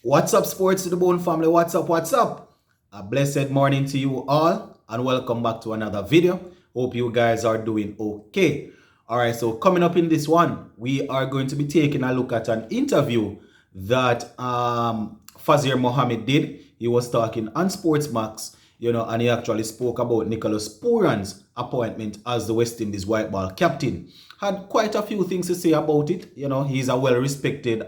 What's up, Sports to the Bone family? What's up? What's up? A blessed morning to you all, and welcome back to another video. Hope you guys are doing okay. All right, so coming up in this one, we are going to be taking a look at an interview that Fazir Mohammed did. He was talking on Sportsmax, and he actually spoke about Nicholas Pooran's appointment as the West Indies white ball captain. Had quite a few things to say about it. He's a well-respected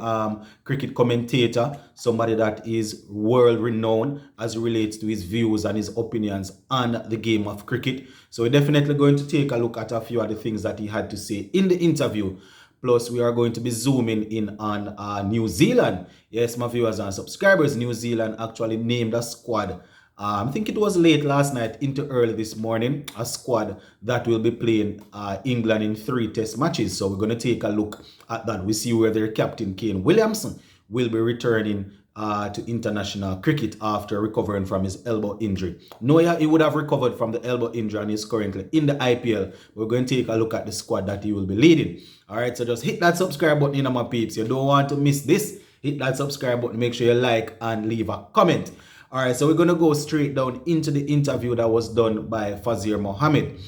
cricket commentator, somebody that is world-renowned as it relates to his views and his opinions on the game of cricket. So we're definitely going to take a look at a few of the things that he had to say in the interview. Plus, we are going to be zooming in on New Zealand. Yes, my viewers and subscribers, New Zealand actually named a squad. I think it was late last night into early this morning, a squad that will be playing England in 3 test matches. So we're going to take a look at that. We see where their captain, Kane Williamson, will be returning to international cricket after recovering from his elbow injury. No, he would have recovered from the elbow injury and is currently in the IPL. We're going to take a look at the squad that he will be leading. All right, so just hit that subscribe button, my peeps. You don't want to miss this. Hit that subscribe button. Make sure you like and leave a comment. All right, so we're going to go straight down into the interview that was done by Fazir Mohammed.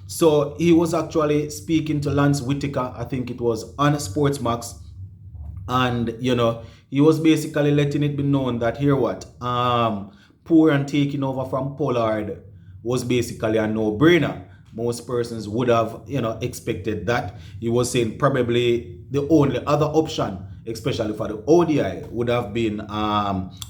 So he was actually speaking to Lance Whitaker, I think it was on Sportsmax. And, he was basically letting it be known that Pooran taking over from Pollard was basically a no-brainer. Most persons would have, expected that. He was saying probably the only other option, especially for the ODI, would have been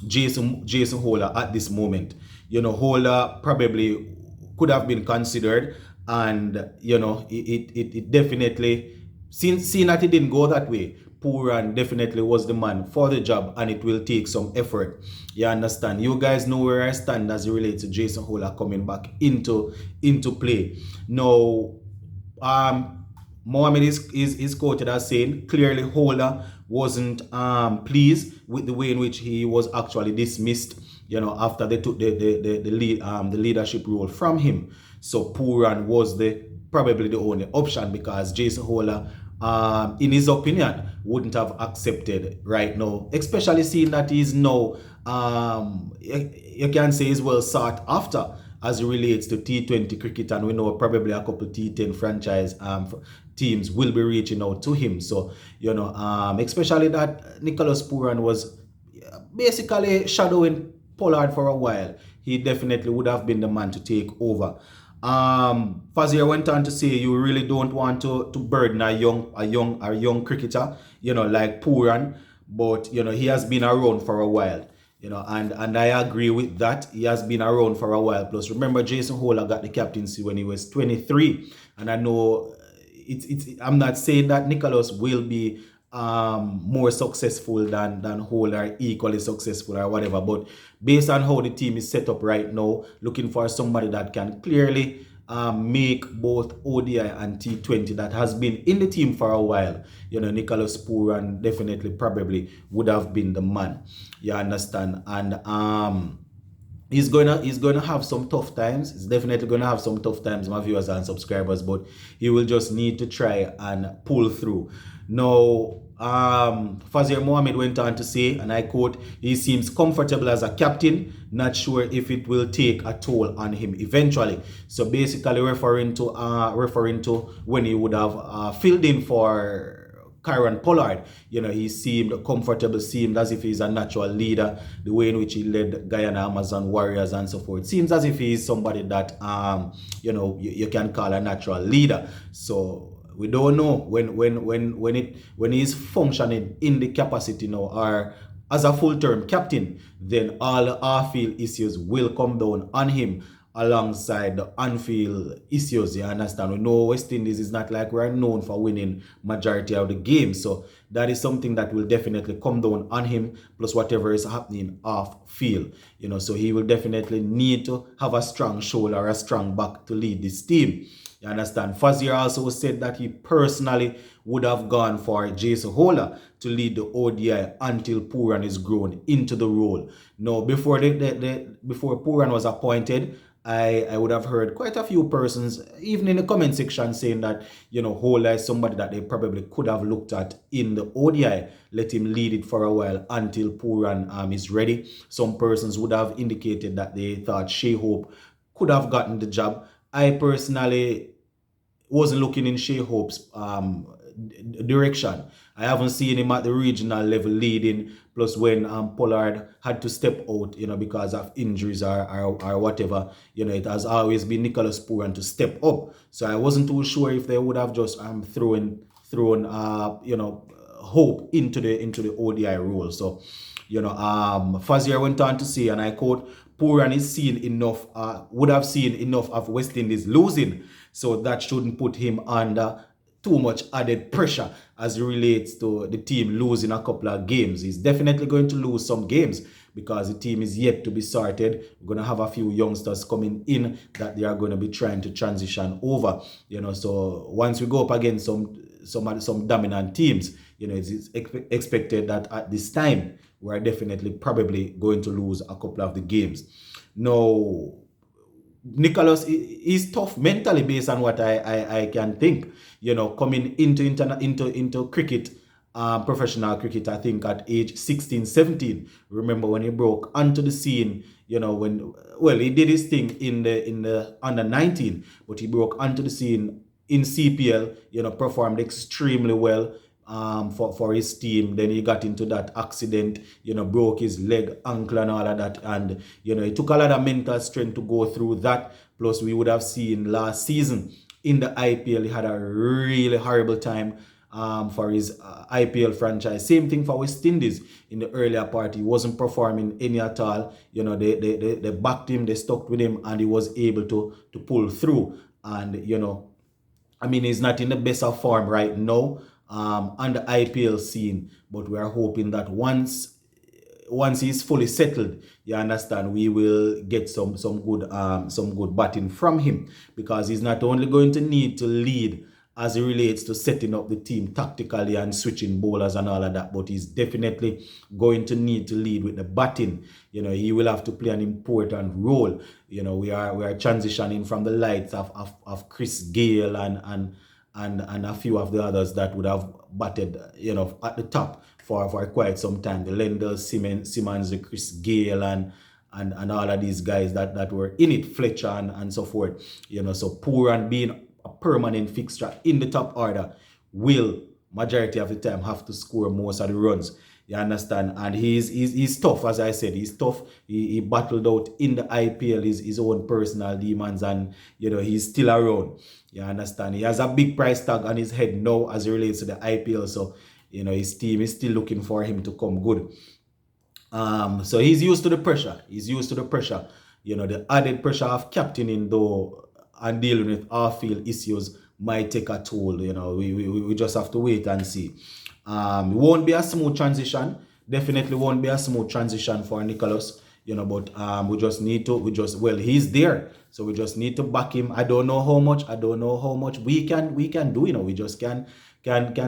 Jason Holder at this moment. Holder probably could have been considered, and it definitely, seeing that it didn't go that way, Pooran definitely was the man for the job, and it will take some effort. You understand? You guys know where I stand as it relates to Jason Holder coming back into play. Now, Mohammed is quoted as saying clearly Holder wasn't pleased with the way in which he was actually dismissed, after they took the leadership role from him. So Pooran was probably the only option, because Jason Holder, in his opinion, wouldn't have accepted right now, especially seeing that he's now, you can say, he's well sought after as it relates to T20 cricket, and we know probably a couple T10 franchise teams will be reaching out to him. So, especially that Nicholas Pooran was basically shadowing Pollard for a while, he definitely would have been the man to take over. Fazir went on to say you really don't want to burden a young cricketer, like Pooran, but he has been around for a while. And I agree with that. He has been around for a while. Plus, remember, Jason Holder got the captaincy when he was 23. And I know I'm not saying that Nicholas will be more successful than Holder, equally successful or whatever. But based on how the team is set up right now, looking for somebody that can clearly make both ODI and T20, that has been in the team for a while, Nicholas Pooran definitely probably would have been the man. You understand? And he's gonna have some tough times. He's definitely gonna have some tough times, my viewers and subscribers, but he will just need to try and pull through. Now, Fazir Mohammed went on to say, and I quote, he seems comfortable as a captain, not sure if it will take a toll on him eventually. So basically referring to when he would have filled in for Kieron Pollard. He seemed comfortable, seemed as if he's a natural leader. The way in which he led Guyana Amazon Warriors and so forth seems as if he's somebody that you can call a natural leader. So we don't know when he's functioning in the capacity now, or as a full-term captain, then all the off-field issues will come down on him alongside the on-field issues. You understand? We know West Indies is not like we're known for winning majority of the games. So that is something that will definitely come down on him, plus whatever is happening off-field. So he will definitely need to have a strong shoulder, a strong back to lead this team. You understand? Fazir also said that he personally would have gone for Jason Holder to lead the ODI until Pooran is grown into the role. Now, before before Pooran was appointed, I would have heard quite a few persons, even in the comment section, saying that, Hola is somebody that they probably could have looked at in the ODI, let him lead it for a while until Pooran is ready. Some persons would have indicated that they thought Shea Hope could have gotten the job. I personally wasn't looking in Shea Hope's direction. I haven't seen him at the regional level leading. Plus, when Pollard had to step out, because of injuries or whatever, it has always been Nicholas Pooran to step up. So I wasn't too sure if they would have just thrown Hope into the ODI role. So, Fazier went on to say, and I quote, Pooran is would have seen enough of West Indies losing, so that shouldn't put him under too much added pressure as it relates to the team losing a couple of games. He's definitely going to lose some games because the team is yet to be sorted. We're going to have a few youngsters coming in that they are going to be trying to transition over. So once we go up against some dominant teams, it's expected that at this time we're definitely probably going to lose a couple of the games. Now, Nicholas is tough mentally based on what I can think. Coming into cricket, professional cricket, I think at age 16, 17. Remember when he broke onto the scene, he did his thing in the under 19, but he broke onto the scene in CPL, performed extremely well for his team. Then he got into that accident, broke his leg, ankle and all of that. And, it took a lot of mental strength to go through that. Plus, we would have seen last season in the IPL, he had a really horrible time for his IPL franchise. Same thing for West Indies in the earlier part. He wasn't performing any at all. They backed him, they stuck with him, and he was able to pull through. And, he's not in the best of form right now on the IPL scene, but we are hoping that once he's fully settled, you understand, we will get some good batting from him, because he's not only going to need to lead as it relates to setting up the team tactically and switching bowlers and all of that, but he's definitely going to need to lead with the batting. He will have to play an important role. We are transitioning from the likes of Chris Gale and a few of the others that would have batted, at the top for quite some time. The Lendl Simmons, the Chris Gale and all of these guys that were in it, Fletcher and so forth. So Pooran being a permanent fixture in the top order will majority of the time have to score most of the runs. You understand? And he's tough, as I said. He's tough. He battled out in the IPL his own personal demons, and he's still around. You understand? He has a big price tag on his head now as it relates to the IPL. So his team is still looking for him to come good. So he's used to the pressure. The added pressure of captaining though and dealing with off-field issues might take a toll. We just have to wait and see. It won't be a smooth transition. Definitely won't be a smooth transition for Nicholas. But he's there. So we just need to back him. I don't know how much we can do. We just can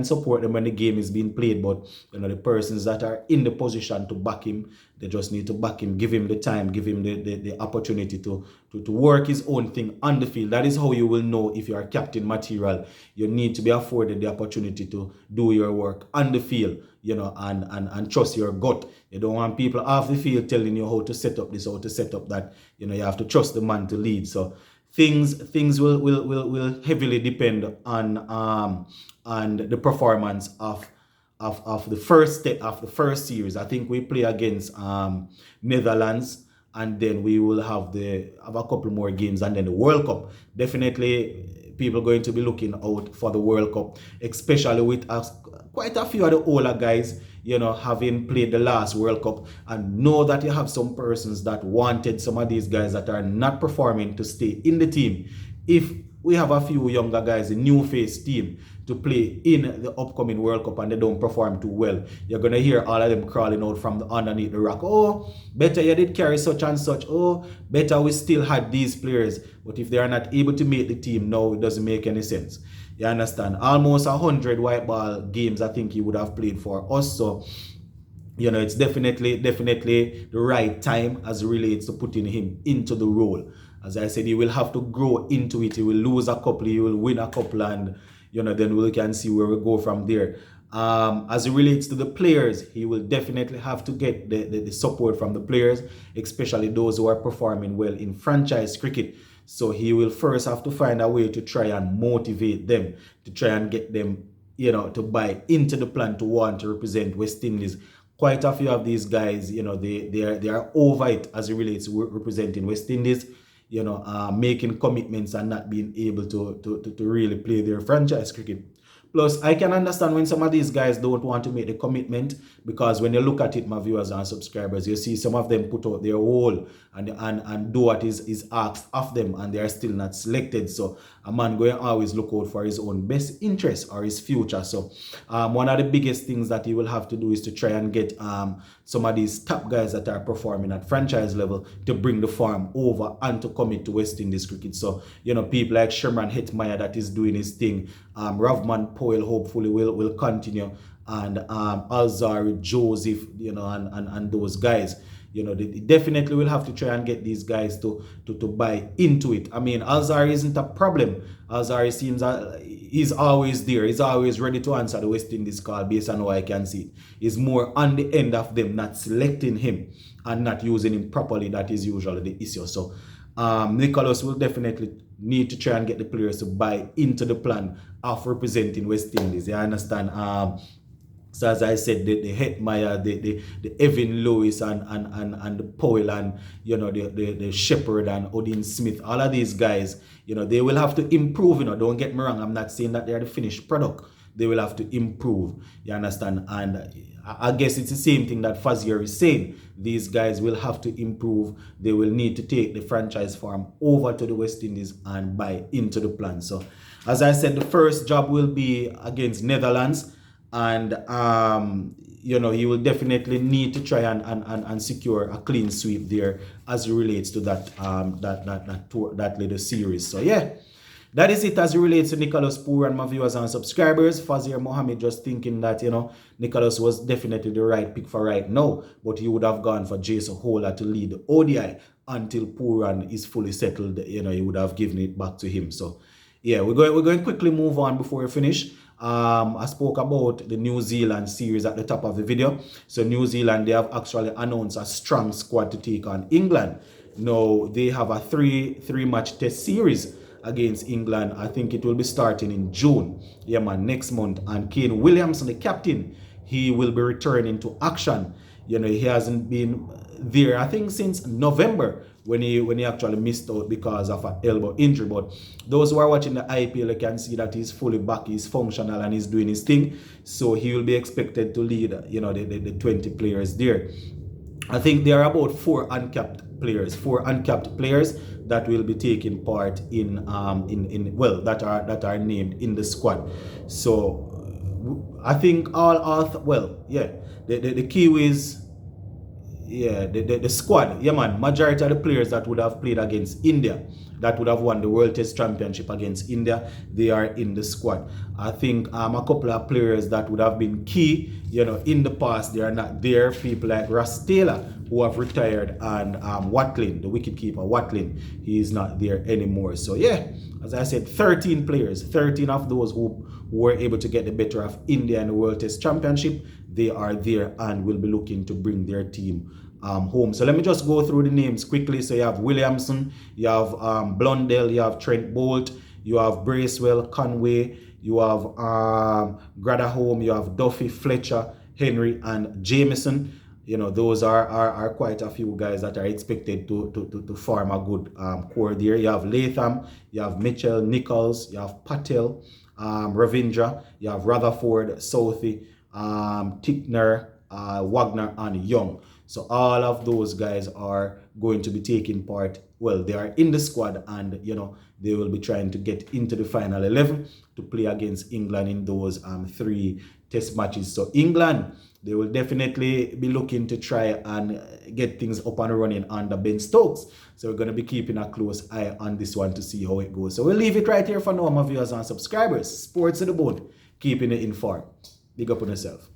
support them when the game is being played. But the persons that are in the position to back him, they just need to back him, give him the time, give him the opportunity to work his own thing on the field. That is how you will know if you are captain material. You need to be afforded the opportunity to do your work on the field, and trust your gut. You don't want people off the field telling you how to set up this, how to set up that. You have to trust the man to lead. So things will heavily depend on the performance of the first step of the first series. I think we play against Netherlands, and then we will have a couple more games, and then the World Cup. Definitely people are going to be looking out for the World Cup, especially with quite a few of the older guys, having played the last World Cup, and know that you have some persons that wanted some of these guys that are not performing to stay in the team. If we have a few younger guys, a new face team, to play in the upcoming World Cup and they don't perform too well, you're going to hear all of them crawling out from underneath the rock. Oh, better you did carry such and such. Oh, better we still had these players. But if they are not able to make the team now, it doesn't make any sense. You understand? Almost 100 white ball games I think he would have played for us. So, you know, it's definitely the right time as it relates to putting him into the role. As I said, he will have to grow into it. He will lose a couple, he will win a couple, and you know, then we can see where we go from there. As it relates to the players, he will definitely have to get the support from the players, especially those who are performing well in franchise cricket. So he will first have to find a way to try and motivate them, to try and get them, you know, to buy into the plan to want to represent West Indies. Quite a few of these guys, you know, they are over it as it relates to representing West Indies, you know, making commitments and not being able to really play their franchise cricket. Plus, I can understand when some of these guys don't want to make the commitment, because when you look at it, my viewers and subscribers, you see some of them put out their all and do what is asked of them, and they are still not selected. So a man going to always look out for his own best interest or his future. So one of the biggest things that he will have to do is to try and get some of these top guys that are performing at franchise level to bring the form over and to commit to West Indies cricket. So, you know, people like Sherman Hetmeyer that is doing his thing. Ravman Poyle hopefully will continue, and Alzari, Joseph, you know, and those guys. You know, they definitely will have to try and get these guys to buy into it. I mean, Alzari isn't a problem. Alzari seems he's always there. He's always ready to answer the West Indies call based on what I can see. He's more on the end of them not selecting him and not using him properly. That is usually the issue. So Nicholas will definitely need to try and get the players to buy into the plan of representing West Indies. You understand? So as I said, the Hetmeyer, the Evan Lewis and the Poyle, and you know, the Shepherd and Odin Smith, all of these guys, you know, they will have to improve. You know, don't get me wrong, I'm not saying that they're the finished product. They will have to improve. You understand? And I guess it's the same thing that Fazir is saying. These guys will have to improve. They will need to take the franchise form over to the West Indies and buy into the plan. So as I said, the first job will be against Netherlands. And you know, he will definitely need to try and secure a clean sweep there as it relates to that little series. So yeah, that is it as it relates to Nicholas Pooran, my viewers and subscribers. Fazir Mohammed just thinking that, you know, Nicholas was definitely the right pick for right now, but he would have gone for Jason Holder to lead the ODI until Pooran is fully settled. You know, he would have given it back to him. So yeah, we're going to quickly move on before we finish. I spoke about the New Zealand series at the top of the video. So New Zealand, they have actually announced a strong squad to take on England. Now they have a three match test series against England. I think it will be starting in June, yeah man, next month. And Kane Williamson, the captain, he will be returning to action. You know, he hasn't been there, I think, since November, when he actually missed out because of an elbow injury. But those who are watching the IPL can see that he's fully back, he's functional, and he's doing his thing. So he will be expected to lead, you know, the 20 players there. I think there are about four uncapped players that will be taking part in well, that are named in the squad. So I think well, yeah, the Kiwis, yeah, the squad, yeah man, majority of the players that would have played against India, that would have won the World Test Championship against India, they are in the squad. I think a couple of players that would have been key, you know, in the past, they are not there. People like Ross Taylor, who have retired, and Watlin, the wicketkeeper Watlin, he is not there anymore. So yeah, as I said, 13 players, 13 of those who were able to get the better of India in the World Test Championship, they are there and will be looking to bring their team home. So let me just go through the names quickly. So you have Williamson, you have Blundell, you have Trent Bolt, you have Bracewell, Conway, you have Gradahome, you have Duffy, Fletcher, Henry, and Jameson. You know, those are quite a few guys that are expected to form a good core there. You have Latham, you have Mitchell, Nichols, you have Patel, Ravindra, you have Rutherford, Southey, Tickner, Wagner, and Young. So all of those guys are going to be taking part. Well, they are in the squad, and you know, they will be trying to get into the final 11 to play against England in those three test matches. So England, they will definitely be looking to try and get things up and running under Ben Stokes. So we're going to be keeping a close eye on this one to see how it goes. So we'll leave it right here for now, my viewers and subscribers. Sports to the bone, keeping it informed. Big up on yourself.